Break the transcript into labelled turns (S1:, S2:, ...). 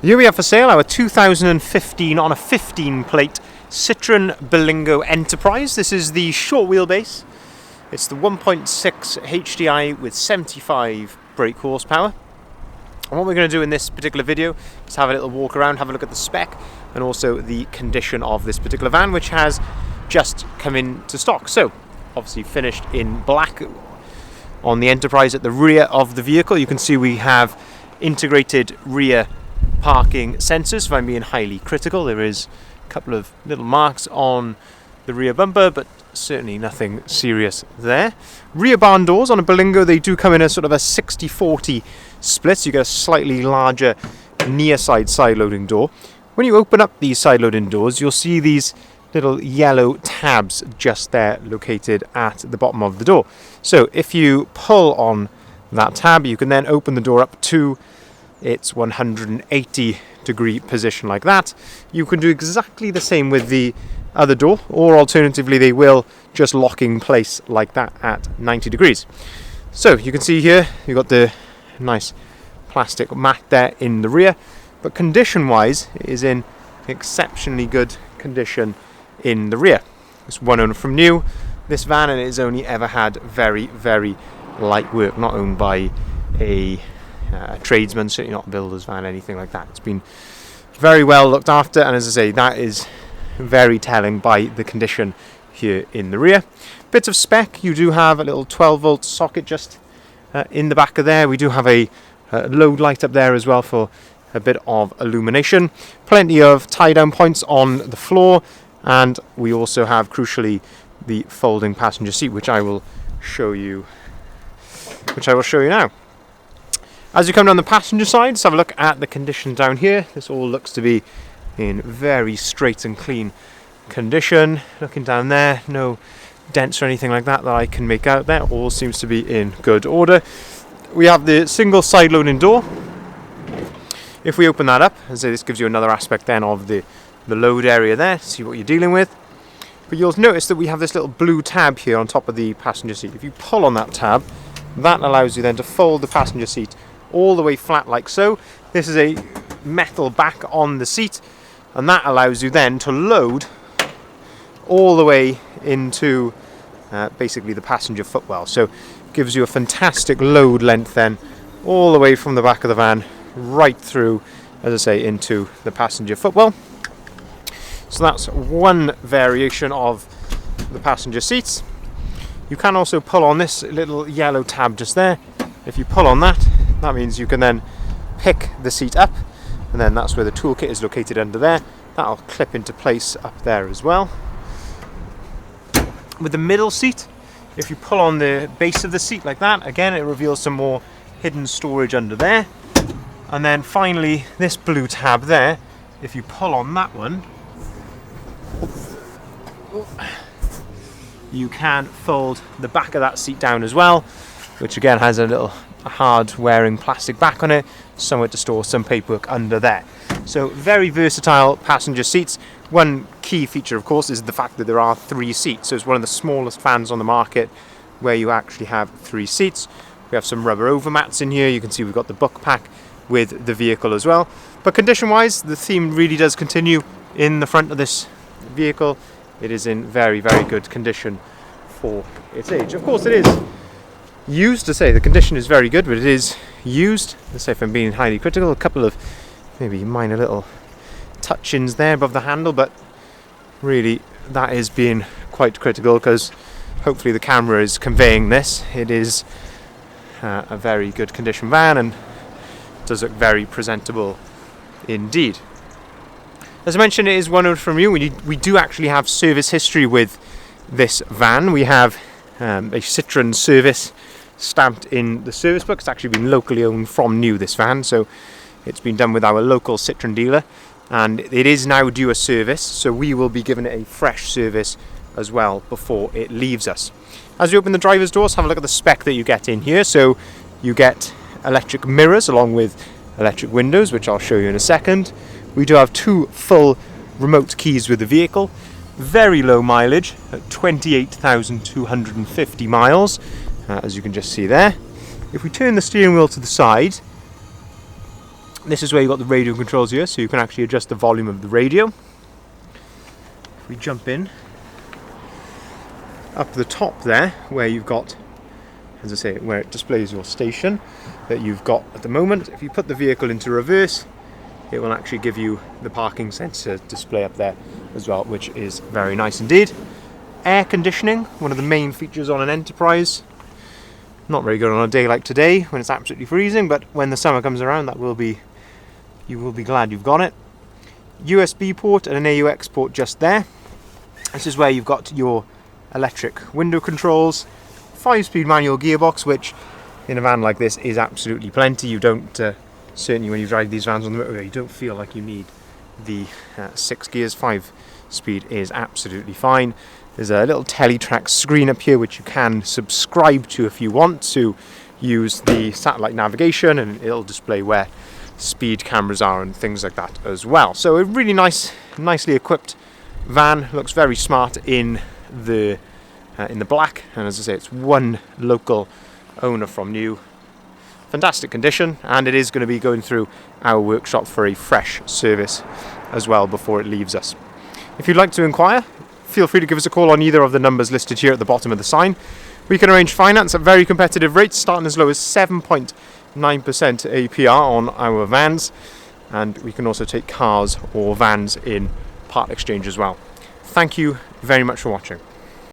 S1: Here we have for sale our 2015 on a 15 plate Citroen Berlingo Enterprise. This is the short wheelbase. It's the 1.6 HDI with 75 brake horsepower. And what we're going to do in this particular video is have a little walk around, have a look at the spec and also the condition of this particular van, which has just come into stock. So obviously finished in black on the Enterprise. At the rear of the vehicle you can see we have integrated rear parking sensors. If I'm being highly critical, there is a couple of little marks on the rear bumper, but certainly nothing serious there. Rear barn doors on a Berlingo, they do come in a sort of a 60-40 split, so you get a slightly larger near side loading door. When you open up these side loading doors, you'll see these little yellow tabs just there located at the bottom of the door. So if you pull on that tab, you can then open the door up to its 180 degree position like that. You can do exactly the same with the other door, or alternatively they will just lock in place like that at 90 degrees. So you can see here you've got the nice plastic mat there in the rear, but condition wise it is in exceptionally good condition in the rear. It's one owner from new, this van, and it has only ever had very, very light work, not owned by a tradesman, certainly not a builder's van, anything like that. It's been very well looked after, and as I say, that is very telling by the condition here in the rear. Bits of spec, you do have a little 12 volt socket just in the back of there. We do have a load light up there as well for a bit of illumination. Plenty of tie down points on the floor, and we also have, crucially, the folding passenger seat, which I will show you now. As you come down the passenger side, let's have a look at the condition down here. This all looks to be in very straight and clean condition. Looking down there, no dents or anything like that I can make out there. All seems to be in good order. We have the single side loading door. If we open that up, as I say, this gives you another aspect then of the load area there, see what you're dealing with. But you'll notice that we have this little blue tab here on top of the passenger seat. If you pull on that tab, that allows you then to fold the passenger seat all the way flat like so. This is a metal back on the seat, and that allows you then to load all the way into basically the passenger footwell. So gives you a fantastic load length then all the way from the back of the van right through, as I say, into the passenger footwell. So that's one variation of the passenger seats. You can also pull on this little yellow tab just there. If you pull on that, that means you can then pick the seat up, and then that's where the toolkit is located under there. That'll clip into place up there as well. With the middle seat, if you pull on the base of the seat like that, again it reveals some more hidden storage under there. And then finally this blue tab there, if you pull on that one, you can fold the back of that seat down as well, which again has a little hard wearing plastic back on it, somewhere to store some paperwork under there. So very versatile passenger seats. One key feature of course is the fact that there are 3 seats, so it's one of the smallest vans on the market where you actually have 3 seats. We have some rubber overmats in here. You can see we've got the book pack with the vehicle as well. But condition wise, the theme really does continue in the front of this vehicle. It is in very, very good condition for its age. Of course it is used, to say the condition is very good, but it is used. Let's say, if I'm being highly critical, a couple of maybe minor little touch-ins there above the handle, but really that is being quite critical because hopefully the camera is conveying this. It is a very good condition van and does look very presentable indeed. As I mentioned, it is one owner from new. We do actually have service history with this van. We have a Citroen service stamped in the service book. It's actually been locally owned from new, this van, so it's been done with our local Citroen dealer, and it is now due a service, so we will be giving it a fresh service as well before it leaves us. As you open the driver's doors, have a look at the spec that you get in here. So you get electric mirrors along with electric windows, which I'll show you in a second. We do have 2 full remote keys with the vehicle. Very low mileage at 28,250 miles, as you can just see there. If we turn the steering wheel to the side, This is where you've got the radio controls here, so you can actually adjust the volume of the radio. If we jump in, up the top there, where you've got, as I say, where it displays your station that you've got at the moment. If you put the vehicle into reverse, it will actually give you the parking sensor display up there as well, which is very nice indeed. Air conditioning, one of the main features on an Enterprise. Not very good on a day like today when it's absolutely freezing, but when the summer comes around, you will be glad you've got it. USB port and an AUX port just there. This is where you've got your electric window controls, 5-speed manual gearbox, which in a van like this is absolutely plenty. You don't, certainly when you drive these vans on the motorway, you don't feel like you need the 6 gears. 5-speed is absolutely fine. There's a little teletrack screen up here which you can subscribe to if you want to use the satellite navigation, and it'll display where speed cameras are and things like that as well. So a really nicely equipped van. Looks very smart in the black, and as I say, it's one local owner from new. Fantastic condition, and it is going to be going through our workshop for a fresh service as well before it leaves us. If you'd like to inquire, feel free to give us a call on either of the numbers listed here at the bottom of the sign. We can arrange finance at very competitive rates, starting as low as 7.9% APR on our vans, and we can also take cars or vans in part exchange as well. Thank you very much for watching.